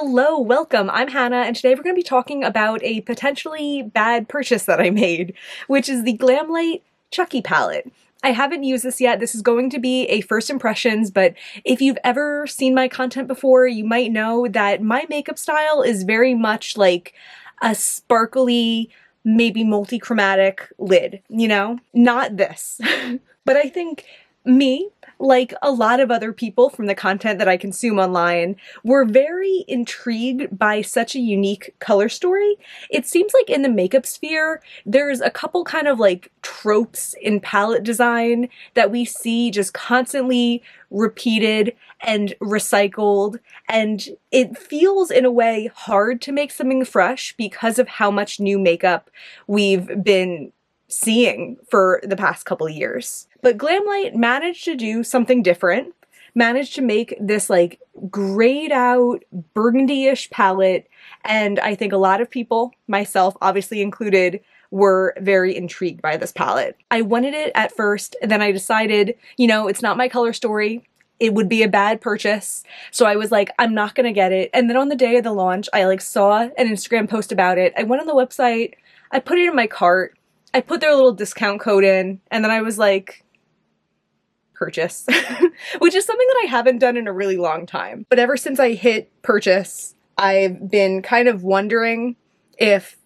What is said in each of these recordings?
Hello, welcome. I'm Hannah, and today we're going to be talking about a potentially bad purchase that I made, which is the Glamlite Chucky palette. I haven't used this yet. This is going to be a first impressions, but if you've ever seen my content before, you might know that my makeup style is very much like a sparkly, maybe multi-chromatic lid, you know? Not this. But I think me, like a lot of other people from the content that I consume online, were very intrigued by such a unique color story. It seems like in the makeup sphere, there's a couple kind of like tropes in palette design that we see just constantly repeated and recycled, and it feels in a way hard to make something fresh because of how much new makeup we've been seeing for the past couple years. But Glamlite managed to do something different, managed to make this like grayed out burgundy-ish palette, and I think a lot of people, myself obviously included, were very intrigued by this palette. I wanted it at first, and then I decided, you know, it's not my color story. It would be a bad purchase. So I was like, I'm not gonna get it. And then on the day of the launch, I like saw an Instagram post about it. I went on the website, I put it in my cart, I put their little discount code in, and then I was like, purchase, which is something that I haven't done in a really long time. But ever since I hit purchase, I've been kind of wondering if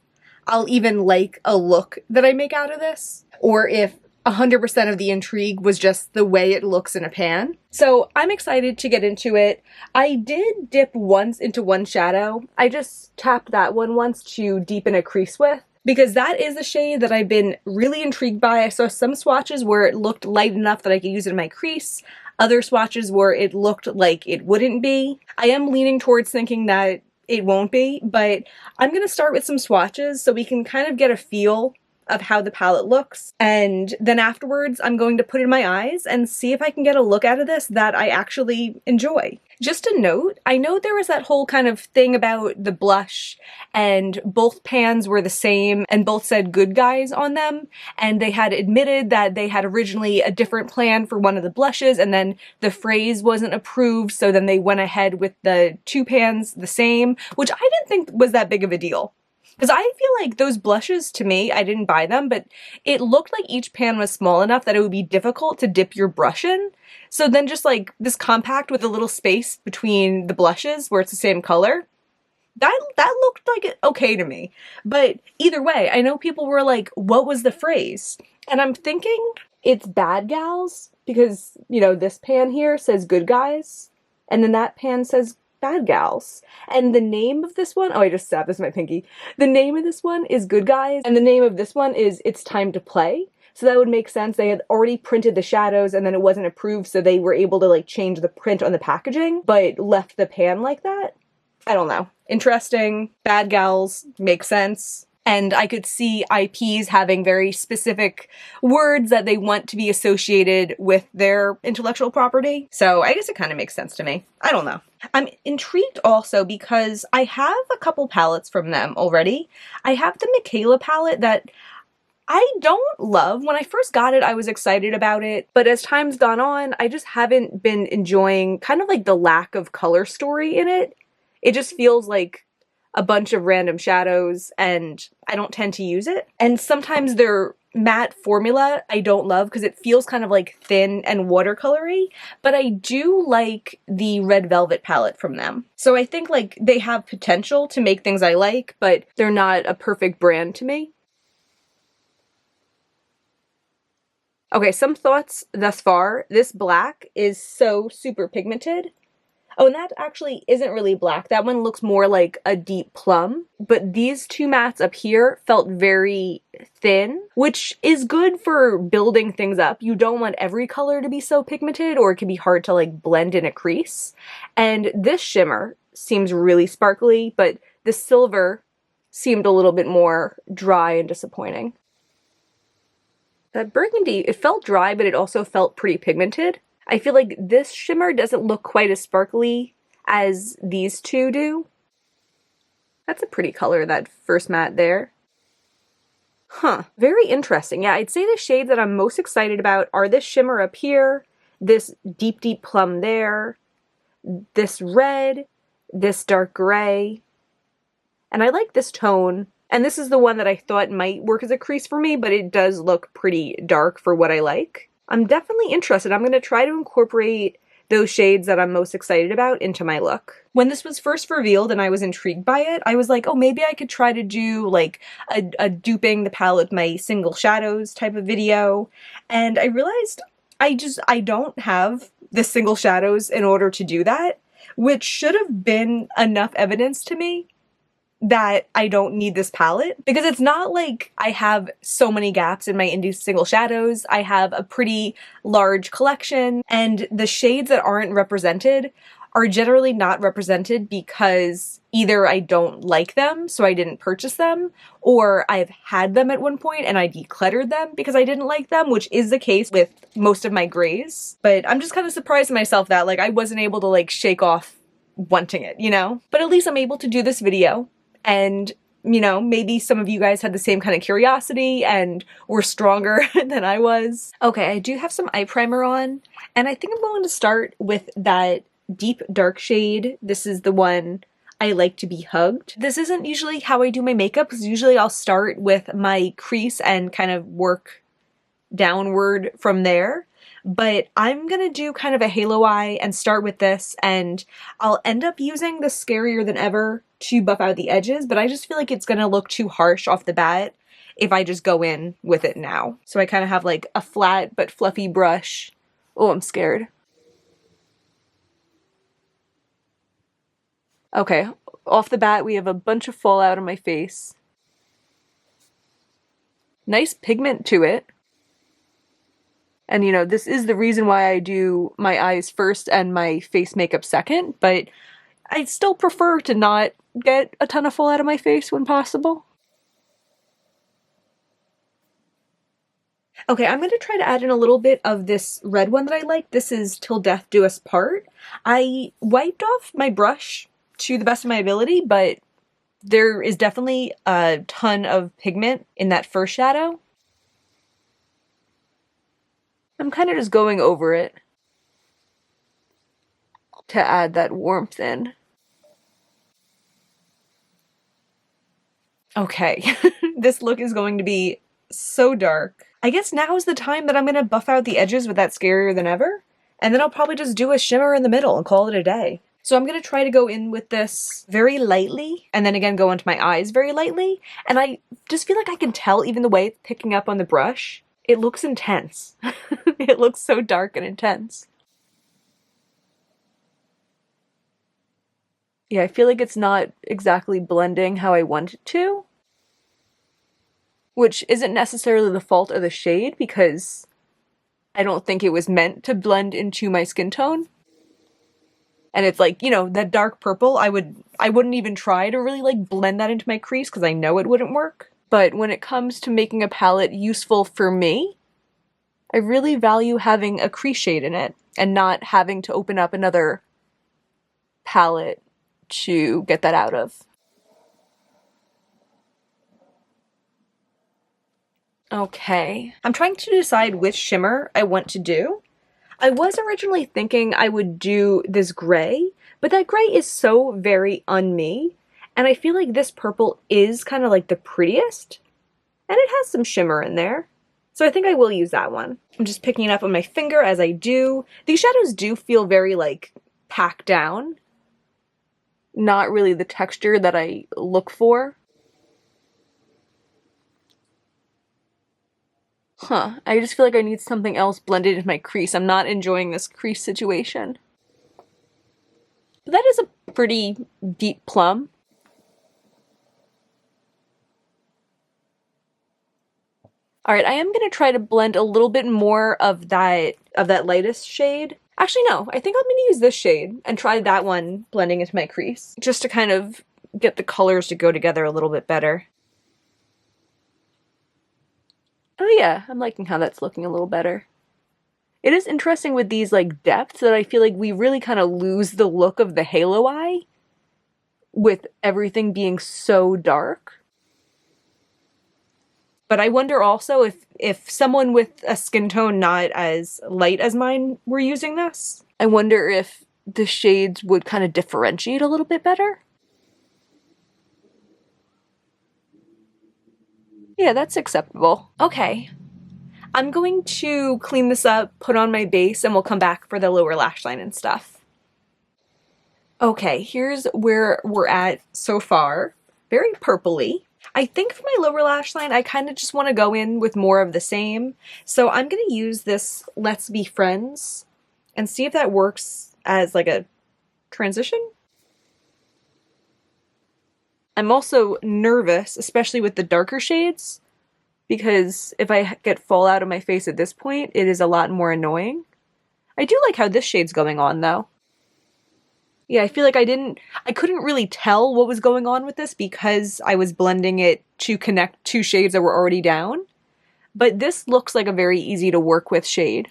I'll even like a look that I make out of this, or if 100% of the intrigue was just the way it looks in a pan. So I'm excited to get into it. I did dip once into one shadow. I just tapped that one once to deepen a crease with, because that is a shade that I've been really intrigued by. I saw some swatches where it looked light enough that I could use it in my crease, other swatches where it looked like it wouldn't be. I am leaning towards thinking that it won't be, but I'm gonna start with some swatches so we can kind of get a feel of how the palette looks, and then afterwards I'm going to put it in my eyes and see if I can get a look out of this that I actually enjoy. Just a note, I know there was that whole kind of thing about the blush, and both pans were the same and both said good guys on them, and they had admitted that they had originally a different plan for one of the blushes and then the phrase wasn't approved, so then they went ahead with the two pans the same, which I didn't think was that big of a deal. Because I feel like those blushes, to me, I didn't buy them, but it looked like each pan was small enough that it would be difficult to dip your brush in. So then just like this compact with a little space between the blushes where it's the same color, that looked like it okay to me. But either way, I know people were like, what was the phrase? And I'm thinking it's bad gals, because, you know, this pan here says good guys, and then that pan says bad gals. And the name of this one, oh, I just stabbed this with my pinky. The name of this one is Good Guys, and the name of this one is It's Time to Play. So that would make sense. They had already printed the shadows and then it wasn't approved, so they were able to like change the print on the packaging, but left the pan like that. I don't know. Interesting. Bad gals make sense. And I could see IPs having very specific words that they want to be associated with their intellectual property. So I guess it kind of makes sense to me. I don't know. I'm intrigued also because I have a couple palettes from them already. I have the Michaela palette that I don't love. When I first got it, I was excited about it, but as time's gone on, I just haven't been enjoying kind of like the lack of color story in it. It just feels like a bunch of random shadows, and I don't tend to use it. And sometimes their matte formula I don't love because it feels kind of like thin and watercolory, but I do like the Red Velvet palette from them. So I think like they have potential to make things I like, but they're not a perfect brand to me. Okay, some thoughts thus far. This black is so super pigmented. Oh, and that actually isn't really black. That one looks more like a deep plum. But these two mattes up here felt very thin, which is good for building things up. You don't want every color to be so pigmented, or it can be hard to like blend in a crease. And this shimmer seems really sparkly, but the silver seemed a little bit more dry and disappointing. That burgundy, it felt dry, but it also felt pretty pigmented. I feel like this shimmer doesn't look quite as sparkly as these two do. That's a pretty color, that first matte there. Huh, very interesting. Yeah, I'd say the shades that I'm most excited about are this shimmer up here, this deep, deep plum there, this red, this dark gray. And I like this tone. And this is the one that I thought might work as a crease for me, but it does look pretty dark for what I like. I'm definitely interested. I'm going to try to incorporate those shades that I'm most excited about into my look. When this was first revealed and I was intrigued by it, I was like, oh, maybe I could try to do like a duping the palette with my single shadows type of video. And I realized I don't have the single shadows in order to do that, which should have been enough evidence to me that I don't need this palette, because it's not like I have so many gaps in my indie single shadows. I have a pretty large collection, and the shades that aren't represented are generally not represented because either I don't like them, so I didn't purchase them, or I've had them at one point and I decluttered them because I didn't like them, which is the case with most of my grays. But I'm just kind of surprised myself that like I wasn't able to like shake off wanting it, you know? But at least I'm able to do this video. And, you know, maybe some of you guys had the same kind of curiosity and were stronger than I was. Okay, I do have some eye primer on, and I think I'm going to start with that deep dark shade. This is the one I like to be hugged. This isn't usually how I do my makeup, because usually I'll start with my crease and kind of work downward from there. But I'm gonna do kind of a halo eye and start with this, and I'll end up using the Scarier Than Ever to buff out the edges, but I just feel like it's gonna look too harsh off the bat if I just go in with it now. So I kind of have like a flat but fluffy brush. Oh, I'm scared. Okay, off the bat we have a bunch of fallout on my face. Nice pigment to it. And you know, this is the reason why I do my eyes first and my face makeup second, but I still prefer to not get a ton of fallout of my face when possible. Okay, I'm going to try to add in a little bit of this red one that I like. This is Till Death Do Us Part. I wiped off my brush to the best of my ability, but there is definitely a ton of pigment in that first shadow. I'm kind of just going over it to add that warmth in. Okay, this look is going to be so dark. I guess now is the time that I'm going to buff out the edges with that Scarier Than Ever, and then I'll probably just do a shimmer in the middle and call it a day. So I'm going to try to go in with this very lightly, and then again go into my eyes very lightly, and I just feel like I can tell even the way it's picking up on the brush. It looks intense. It looks so dark and intense. Yeah, I feel like it's not exactly blending how I want it to, which isn't necessarily the fault of the shade, because I don't think it was meant to blend into my skin tone. And it's like, you know, that dark purple, I wouldn't even try to really like blend that into my crease because I know it wouldn't work. But when it comes to making a palette useful for me, I really value having a crease shade in it and not having to open up another palette to get that out of. Okay, I'm trying to decide which shimmer I want to do. I was originally thinking I would do this gray, but that gray is so very un-me, and I feel like this purple is kind of like the prettiest, and it has some shimmer in there. So I think I will use that one. I'm just picking it up on my finger as I do. These shadows do feel very like packed down. Not really the texture that I look for. Huh, I just feel like I need something else blended into my crease. I'm not enjoying this crease situation. That is a pretty deep plum. Alright, I am gonna try to blend a little bit more of that lightest shade. Actually, no, I think I'm gonna use this shade and try that one blending into my crease, just to kind of get the colors to go together a little bit better. Oh yeah, I'm liking how that's looking a little better. It is interesting with these like depths that I feel like we really kind of lose the look of the halo eye with everything being so dark. But I wonder also if someone with a skin tone not as light as mine were using this, I wonder if the shades would kind of differentiate a little bit better. Yeah, that's acceptable. Okay. I'm going to clean this up, put on my base, and we'll come back for the lower lash line and stuff. Okay, here's where we're at so far. Very purpley. I think for my lower lash line, I kind of just want to go in with more of the same. So I'm going to use this Let's Be Friends and see if that works as like a transition. I'm also nervous, especially with the darker shades, because if I get fallout on my face at this point, it is a lot more annoying. I do like how this shade's going on though. Yeah, I feel like I couldn't really tell what was going on with this because I was blending it to connect two shades that were already down. But this looks like a very easy to work with shade.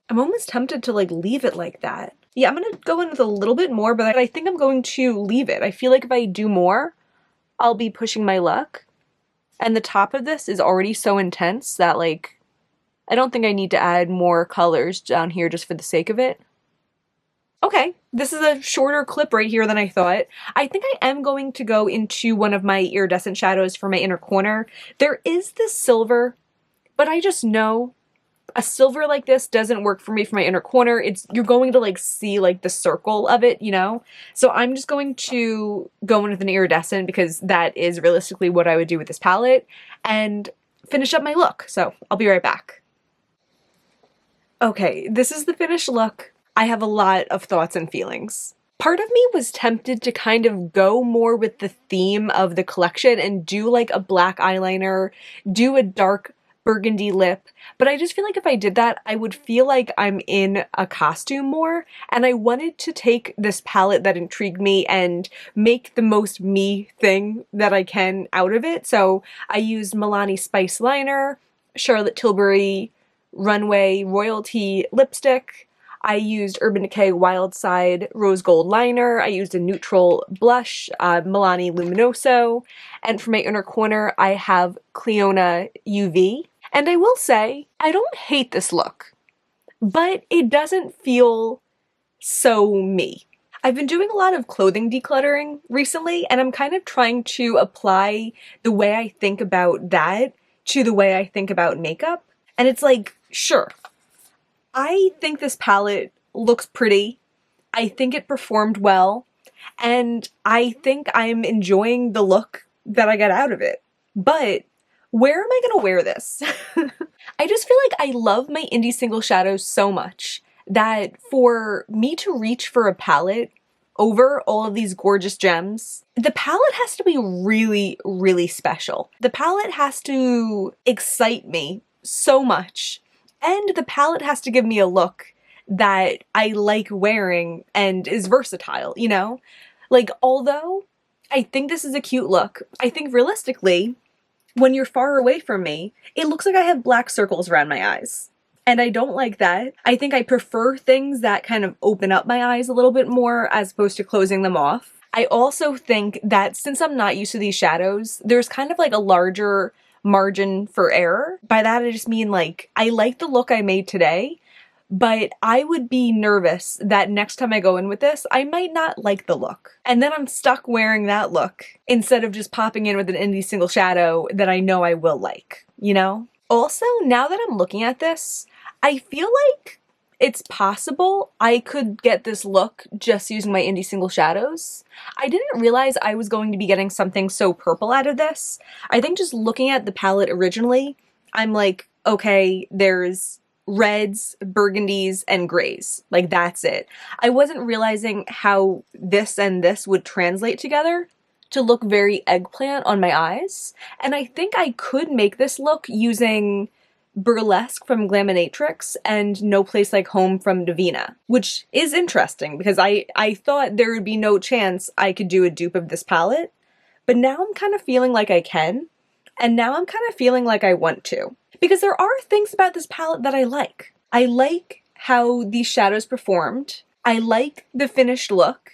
I'm almost tempted to like leave it like that. Yeah, I'm gonna go in with a little bit more, but I think I'm going to leave it. I feel like if I do more, I'll be pushing my luck. And the top of this is already so intense that like, I don't think I need to add more colors down here just for the sake of it. Okay, this is a shorter clip right here than I thought. I think I am going to go into one of my iridescent shadows for my inner corner. There is this silver, but I just know a silver like this doesn't work for me for my inner corner. You're going to like see like the circle of it, you know? So I'm just going to go in with an iridescent because that is realistically what I would do with this palette and finish up my look. So I'll be right back. Okay, this is the finished look. I have a lot of thoughts and feelings. Part of me was tempted to kind of go more with the theme of the collection and do like a black eyeliner, do a dark burgundy lip, but I just feel like if I did that, I would feel like I'm in a costume more, and I wanted to take this palette that intrigued me and make the most me thing that I can out of it. So I used Milani Spice Liner, Charlotte Tilbury Runway Royalty lipstick. I used Urban Decay Wild Side Rose Gold Liner. I used a neutral blush, Milani Luminoso. And for my inner corner, I have Cliona UV. And I will say, I don't hate this look, but it doesn't feel so me. I've been doing a lot of clothing decluttering recently, and I'm kind of trying to apply the way I think about that to the way I think about makeup. And it's like, sure, I think this palette looks pretty. I think it performed well. And I think I'm enjoying the look that I got out of it. But where am I gonna wear this? I just feel like I love my indie single shadows so much that for me to reach for a palette over all of these gorgeous gems, the palette has to be really, really special. The palette has to excite me so much, and the palette has to give me a look that I like wearing and is versatile, you know? Like, although I think this is a cute look, I think realistically, when you're far away from me, it looks like I have black circles around my eyes. And I don't like that. I think I prefer things that kind of open up my eyes a little bit more as opposed to closing them off. I also think that since I'm not used to these shadows, there's kind of like a larger margin for error. By that I just mean like, I like the look I made today, but I would be nervous that next time I go in with this, I might not like the look. And then I'm stuck wearing that look instead of just popping in with an indie single shadow that I know I will like, you know? Also, now that I'm looking at this, I feel like it's possible I could get this look just using my indie single shadows. I didn't realize I was going to be getting something so purple out of this. I think just looking at the palette originally, I'm like, okay, there's reds, burgundies, and grays. Like, that's it. I wasn't realizing how this and this would translate together to look very eggplant on my eyes. And I think I could make this look using Burlesque from Glamlite and No Place Like Home from Davina, which is interesting because I thought there would be no chance I could do a dupe of this palette, but now I'm kind of feeling like I can, and now I'm kind of feeling like I want to. Because there are things about this palette that I like. I like how these shadows performed, I like the finished look,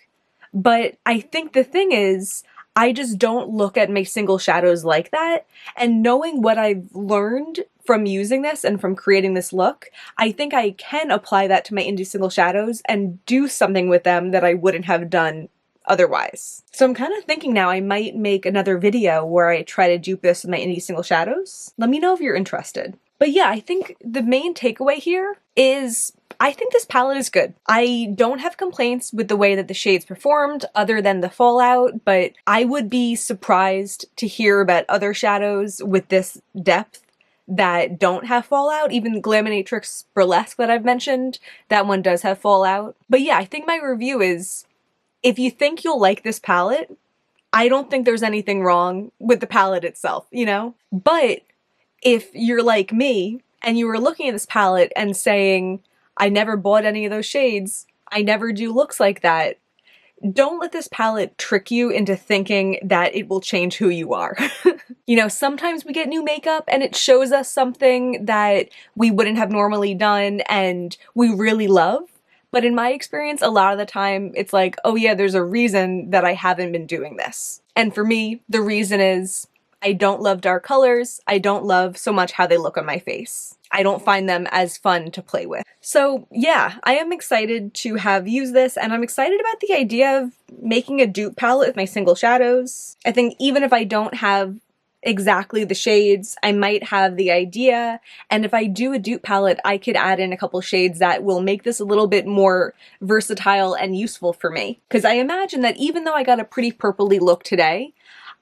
but I think the thing is, I just don't look at my single shadows like that, and knowing what I've learned from using this and from creating this look, I think I can apply that to my indie single shadows and do something with them that I wouldn't have done otherwise. So I'm kind of thinking now I might make another video where I try to dupe this with my indie single shadows. Let me know if you're interested. But yeah, I think the main takeaway here is I think this palette is good. I don't have complaints with the way that the shades performed other than the fallout, but I would be surprised to hear about other shadows with this depth that don't have fallout. Even Glamlite Burlesque that I've mentioned, that one does have fallout. But yeah, I think my review is, if you think you'll like this palette, I don't think there's anything wrong with the palette itself, you know? But if you're like me and you were looking at this palette and saying, I never bought any of those shades, I never do looks like that, don't let this palette trick you into thinking that it will change who you are. You know, sometimes we get new makeup and it shows us something that we wouldn't have normally done and we really love. But in my experience, a lot of the time, it's like, oh yeah, there's a reason that I haven't been doing this. And for me, the reason is I don't love dark colors. I don't love so much how they look on my face. I don't find them as fun to play with. So yeah, I am excited to have used this, and I'm excited about the idea of making a dupe palette with my single shadows. I think even if I don't have exactly the shades, I might have the idea, and if I do a dupe palette, I could add in a couple shades that will make this a little bit more versatile and useful for me. Because I imagine that even though I got a pretty purpley look today,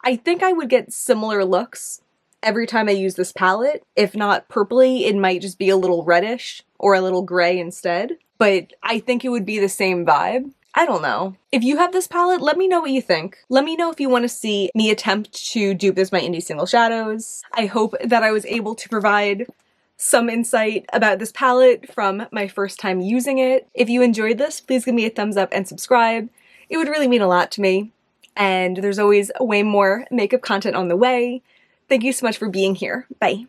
I think I would get similar looks every time I use this palette. If not purpley, it might just be a little reddish or a little gray instead, but I think it would be the same vibe. I don't know. If you have this palette, let me know what you think. Let me know if you want to see me attempt to dupe this my indie single shadows. I hope that I was able to provide some insight about this palette from my first time using it. If you enjoyed this, please give me a thumbs up and subscribe. It would really mean a lot to me. And there's always way more makeup content on the way. Thank you so much for being here. Bye.